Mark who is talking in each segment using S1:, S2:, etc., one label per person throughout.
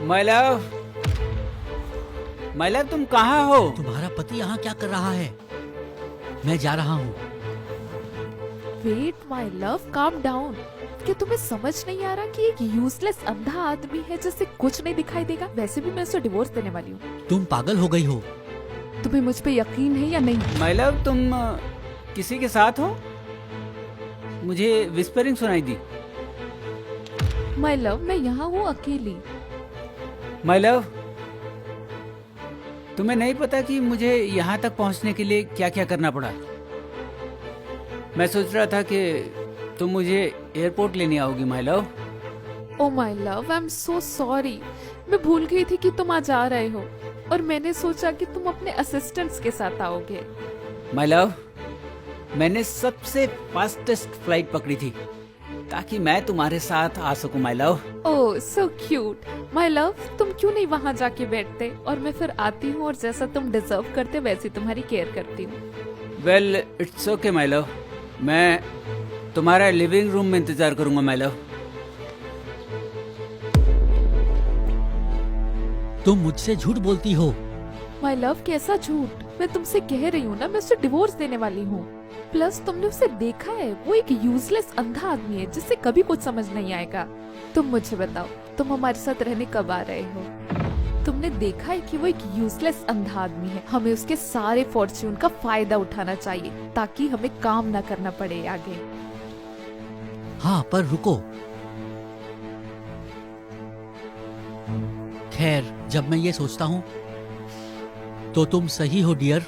S1: My love, तुम कहाँ हो?
S2: तुम्हारा पति यहाँ क्या कर रहा है? मैं जा रहा हूँ।
S3: Wait my love, calm down. क्या तुम्हें समझ नहीं आ रहा कि एक यूजलेस अंधा आदमी है जिससे कुछ नहीं दिखाई देगा? वैसे भी मैं उसे डिवोर्स देने वाली हूँ।
S2: तुम पागल हो गई हो।
S3: तुम्हें मुझ पे यकीन है या नहीं?
S1: माय लव, तुम किसी के साथ हो? मुझे विस्परिंग सुनाई दी।
S3: माय लव, मैं यहाँ हूँ अकेली।
S1: माय लव, तुम्हें नहीं पता कि मुझे यहाँ तक पहुँचने के लिए क्या क्या करना पड़ा? मैं सोच रहा था कि तुम मुझे एयरपोर्ट लेने आओगी my love.
S3: Oh my love, I am so sorry. मैं भूल गई थी कि तुम आज आ रहे हो और मैंने सोचा कि तुम अपने असिस्टेंट्स के साथ आओगे।
S1: माय लव, मैंने सबसे फास्टेस्ट फ्लाइट पकड़ी थी ताकि मैं तुम्हारे साथ आ सकूं my love.
S3: Oh so cute. My love, तुम क्यों नहीं वहाँ जाके बैठते और मैं फिर आती हूँ और जैसा तुम डिजर्व करते वैसी तुम्हारी केयर करती हूँ।
S1: Well it's okay my love, मैं तुम्हारा लिविंग रूम में इंतजार करूंगा माय लव।
S2: तुम मुझसे झूठ बोलती हो।
S3: माय लव, कैसा झूठ? मैं तुमसे कह रही हूँ ना, मैं उसे डिवोर्स देने वाली हूँ। प्लस तुमने उसे देखा है, वो एक यूजलेस अंधा आदमी है जिससे कभी कुछ समझ नहीं आएगा। तुम मुझे बताओ, तुम हमारे साथ रहने कब आ रहे हो? तुमने देखा है कि वो एक यूजलेस अंधा आदमी है। हमें उसके सारे फॉर्च्यून का फायदा उठाना चाहिए ताकि हमें काम ना करना पड़े आगे।
S2: हाँ, पर रुको। खैर, जब मैं ये सोचता हूँ तो तुम सही हो dear.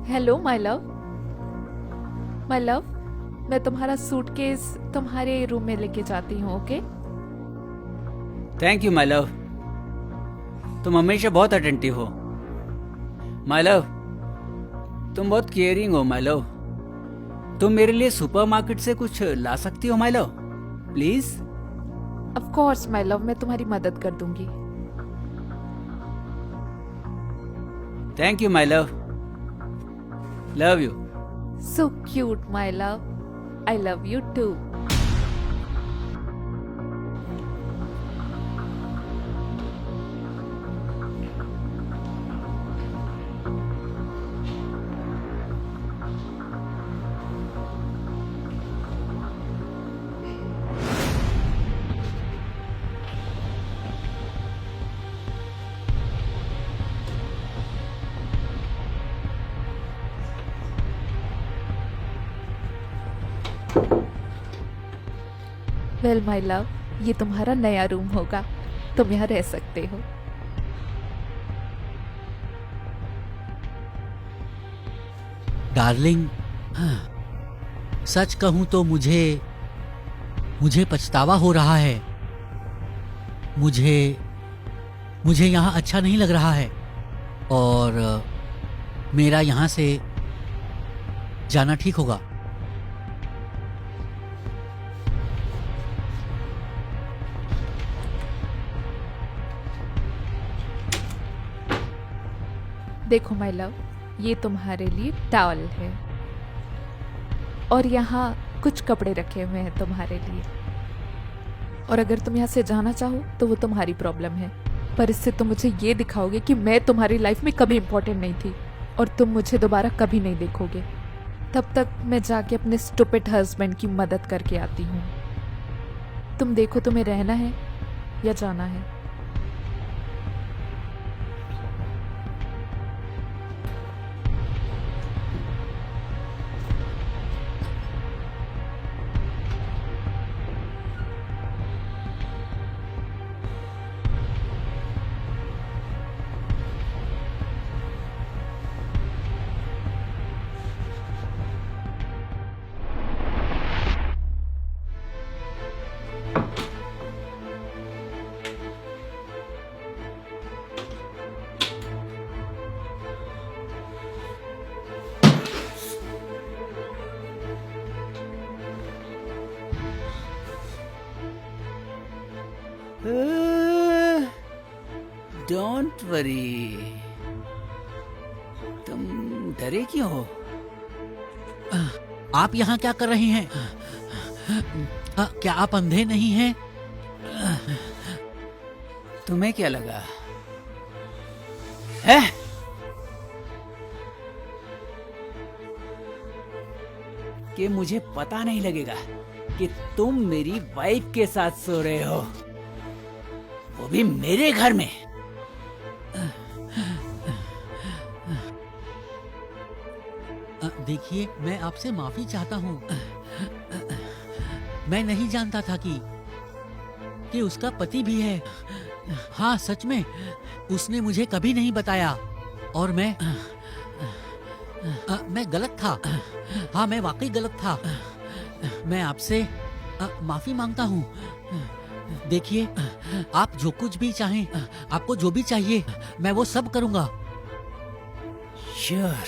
S3: Hello my love. My love, मैं तुम्हारा सूटकेस तुम्हारे रूम में लेके जाती हूँ, okay?
S1: Thank you my love, तुम हमेशा बहुत अटेंटिव हो माय लव। तुम बहुत केयरिंग हो माय लव। तुम मेरे लिए सुपरमार्केट से कुछ ला सकती हो my love please?
S3: Of course my love, मैं तुम्हारी मदद कर दूंगी।
S1: Thank you my love, love you.
S3: So cute, my love. I love you too. Well my love, ये तुम्हारा नया रूम होगा। तुम यहाँ रह सकते हो।
S2: डार्लिंग, हाँ, सच कहूं तो मुझे पछतावा हो रहा है। मुझे यहाँ अच्छा नहीं लग रहा है और मेरा यहाँ से जाना ठीक होगा।
S3: देखो माय लव, ये तुम्हारे लिए टॉवल है और यहाँ कुछ कपड़े रखे हुए हैं तुम्हारे लिए। और अगर तुम यहाँ से जाना चाहो तो वो तुम्हारी प्रॉब्लम है, पर इससे तुम मुझे ये दिखाओगे कि मैं तुम्हारी लाइफ में कभी इम्पोर्टेंट नहीं थी और तुम मुझे दोबारा कभी नहीं देखोगे। तब तक मैं जाके अपने स्टूपिड हस्बैंड की मदद करके आती हूँ। तुम देखो, तुम्हें रहना है या जाना है?
S1: डोंट वरी, तुम डरे क्यों हो?
S2: आप यहाँ क्या कर रहे हैं? क्या आप अंधे नहीं हैं?
S1: तुम्हें क्या लगा है? कि मुझे पता नहीं लगेगा कि तुम मेरी वाइफ के साथ सो रहे हो, वो भी मेरे घर में।
S2: देखिए, मैं आपसे माफी चाहता हूँ। मैं नहीं जानता था कि उसका पति भी है। हाँ, सच में उसने मुझे कभी नहीं बताया और मैं गलत था। हाँ, मैं वाकई गलत था। मैं आपसे माफी मांगता हूँ। देखिए, आप जो कुछ भी चाहें, आपको जो भी चाहिए, मैं वो सब करूँगा।
S1: श्योर,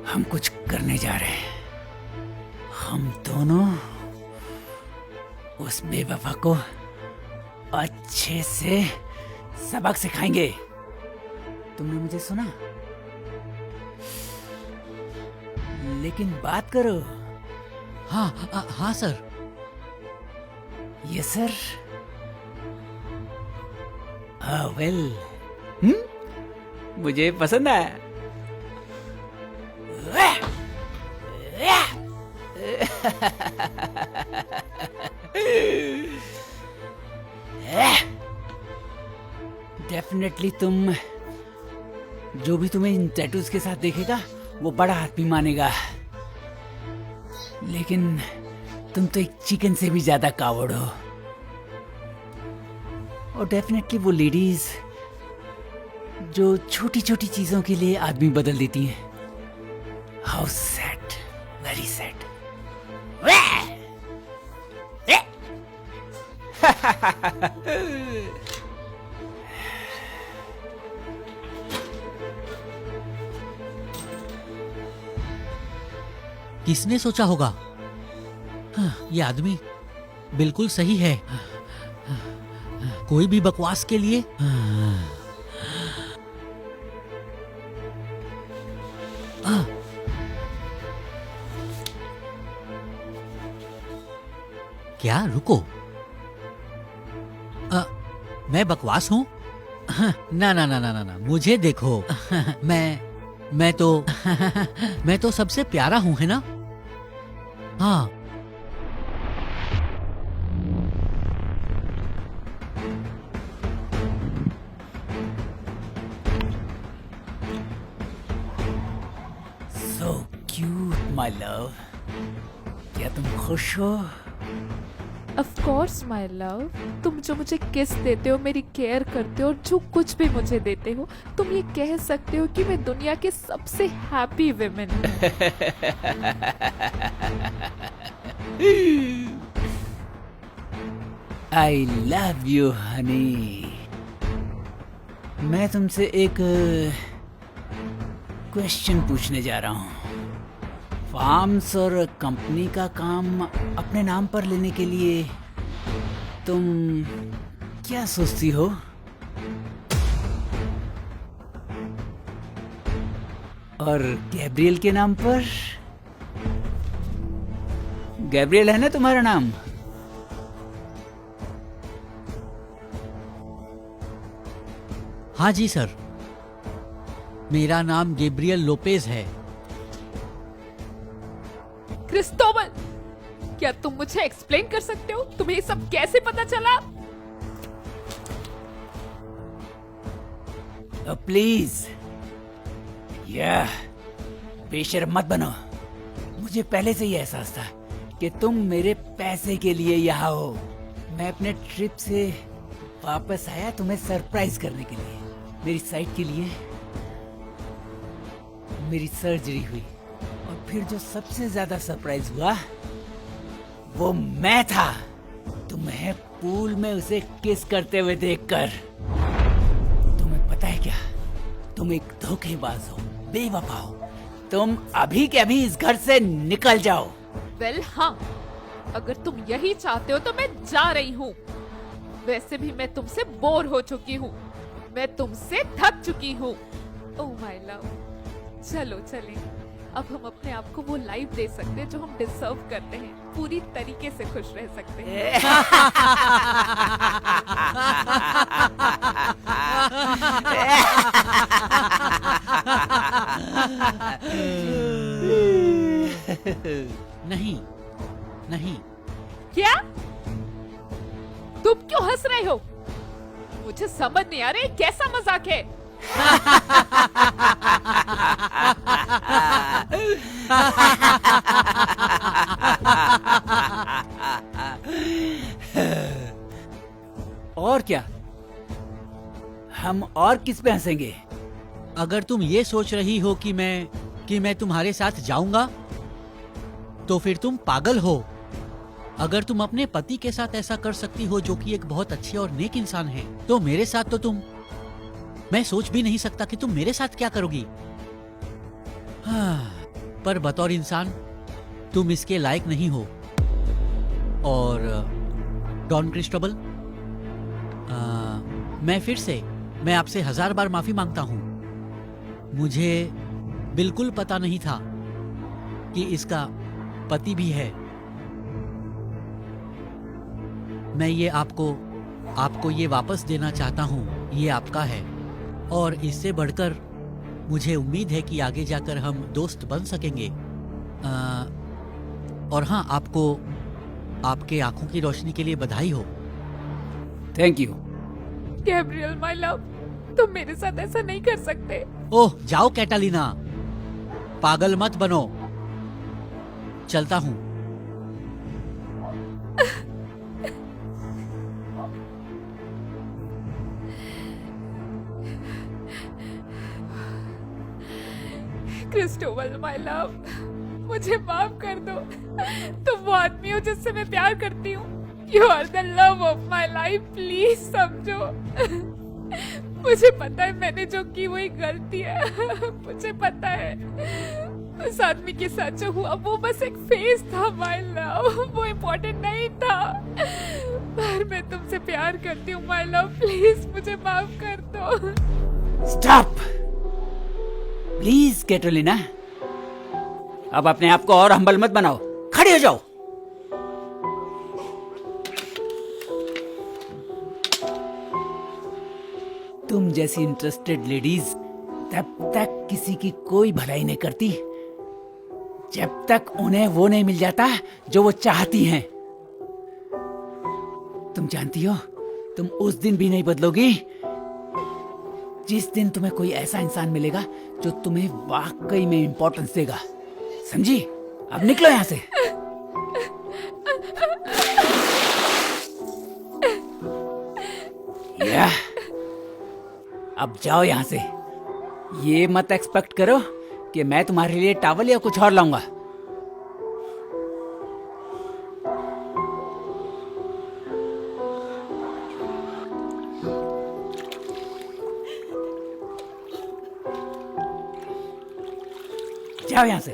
S1: हम कुछ करने जा रहे हैं। हम दोनों उस बेवफा को अच्छे से सबक सिखाएंगे। तुमने मुझे सुना? लेकिन बात करो।
S2: हाँ, हाँ सर।
S1: Yes sir. वेल, मुझे पसंद आया। डेफिनेटली तुम, जो भी तुम्हें इन टैटूज के साथ देखेगा वो बड़ा आदमी मानेगा, लेकिन तुम तो एक चिकन से भी ज्यादा कावड़ हो। और डेफिनेटली वो लेडीज जो छोटी छोटी चीजों के लिए आदमी बदल देती हैं। How sad, very sad.
S2: किसने सोचा होगा? ये आदमी बिल्कुल सही है। कोई भी बकवास के लिए क्या? रुको, मैं बकवास हूं? ना ना ना ना ना ना, मुझे देखो। मैं तो सबसे प्यारा हूं, है ना? हाँ।
S1: So cute, my love. क्या तुम खुश हो?
S3: ऑफ कोर्स माय लव, तुम जो मुझे किस देते हो, मेरी केयर करते हो और जो कुछ भी मुझे देते हो, तुम ये कह सकते हो कि मैं दुनिया के सबसे हैप्पी विमेन हूँ।
S1: I love you Honey. मैं तुमसे एक क्वेश्चन पूछने जा रहा हूँ। फार्म्स और कंपनी का काम अपने नाम पर लेने के लिए तुम क्या सोचती हो? और गैब्रियल के नाम पर? गैब्रियल है ना तुम्हारा नाम?
S2: हाँ जी सर, मेरा नाम गैब्रियल लोपेज है।
S3: क्रिस्टोबल, क्या तुम मुझे एक्सप्लेन कर सकते हो तुम्हें ये सब कैसे पता चला?
S1: प्लीज, बेशर्म मत बनो। मुझे पहले से ही एहसास था कि तुम मेरे पैसे के लिए यहाँ हो। मैं अपने ट्रिप से वापस आया तुम्हें सरप्राइज करने के लिए। मेरी साइट के लिए मेरी सर्जरी हुई और फिर जो सबसे ज्यादा सरप्राइज हुआ वो मैं था, तुम्हें पूल में उसे किस करते हुए देखकर। तुम्हें पता है क्या, तुम एक धोखेबाज हो, बेवफा हो। तुम अभी के अभी इस घर से निकल जाओ।
S3: वेल हाँ, अगर तुम यही चाहते हो तो मैं जा रही हूँ। वैसे भी मैं तुमसे बोर हो चुकी हूँ। मैं तुमसे थक चुकी हूँ। ओह माय लव, चलो चलें। अब हम अपने आप को वो लाइफ दे सकते हैं जो हम डिजर्व करते हैं, पूरी तरीके से खुश रह सकते हैं।
S2: नहीं नहीं,
S3: क्या? तुम क्यों हंस रहे हो? मुझे समझ नहीं आ रहा, ये कैसा मजाक है?
S1: और क्या, हम और किस पे हंसेंगे?
S2: अगर तुम ये सोच रही हो कि मैं तुम्हारे साथ जाऊंगा, तो फिर तुम पागल हो। अगर तुम अपने पति के साथ ऐसा कर सकती हो, जो कि एक बहुत अच्छे और नेक इंसान है, तो मेरे साथ तो मैं सोच भी नहीं सकता कि तुम मेरे साथ क्या करोगी। हाँ, पर बतौर इंसान तुम इसके लायक नहीं हो। और डॉन क्रिस्टोबल, मैं आपसे 1000 बार माफी मांगता हूं। मुझे बिल्कुल पता नहीं था कि इसका पति भी है। मैं ये आपको ये वापस देना चाहता हूँ। ये आपका है, और इससे बढ़कर मुझे उम्मीद है कि आगे जाकर हम दोस्त बन सकेंगे। और हाँ, आपको आपके आंखों की रोशनी के लिए बधाई हो।
S1: Thank you.
S3: Gabriel my love, तुम मेरे साथ ऐसा नहीं कर सकते।
S2: ओह, जाओ कैटालिना, पागल मत बनो। चलता हूँ।
S3: क्रिस्टोबल माय लव, मुझे माफ कर दो। तुम वो आदमी हो जिससे मैं प्यार करती हूँ। You are the love of my life, please समझो। मुझे पता है मैंने जो की वो एक गलती है। मुझे पता है उस आदमी के साथ जो हुआ वो बस एक फेज था माय लव, वो इम्पोर्टेंट नहीं था। पर मैं तुमसे प्यार करती हूँ माय लव, प्लीज मुझे माफ कर दो।
S1: स्टॉप प्लीज कैटरीना, अब अपने आप को और हम्बल मत बनाओ, खड़े हो जाओ। तुम जैसी इंटरेस्टेड लेडीज तब तक किसी की कोई भलाई नहीं करती जब तक उन्हें वो नहीं मिल जाता जो वो चाहती हैं। तुम जानती हो, तुम उस दिन भी नहीं बदलोगी जिस दिन तुम्हें कोई ऐसा इंसान मिलेगा जो तुम्हें वाकई में इंपॉर्टेंस देगा। समझी? अब निकलो यहां से। या, अब जाओ यहां से। ये मत एक्सपेक्ट करो कि मैं तुम्हारे लिए टॉवल या कुछ और लाऊंगा। जाओ यहां से।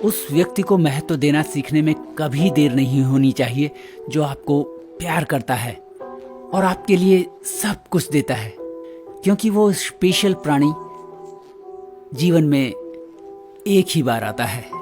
S1: उस व्यक्ति को महत्व देना सीखने में कभी देर नहीं होनी चाहिए जो आपको प्यार करता है और आपके लिए सब कुछ देता है, क्योंकि वो स्पेशल प्राणी जीवन में एक ही बार आता है।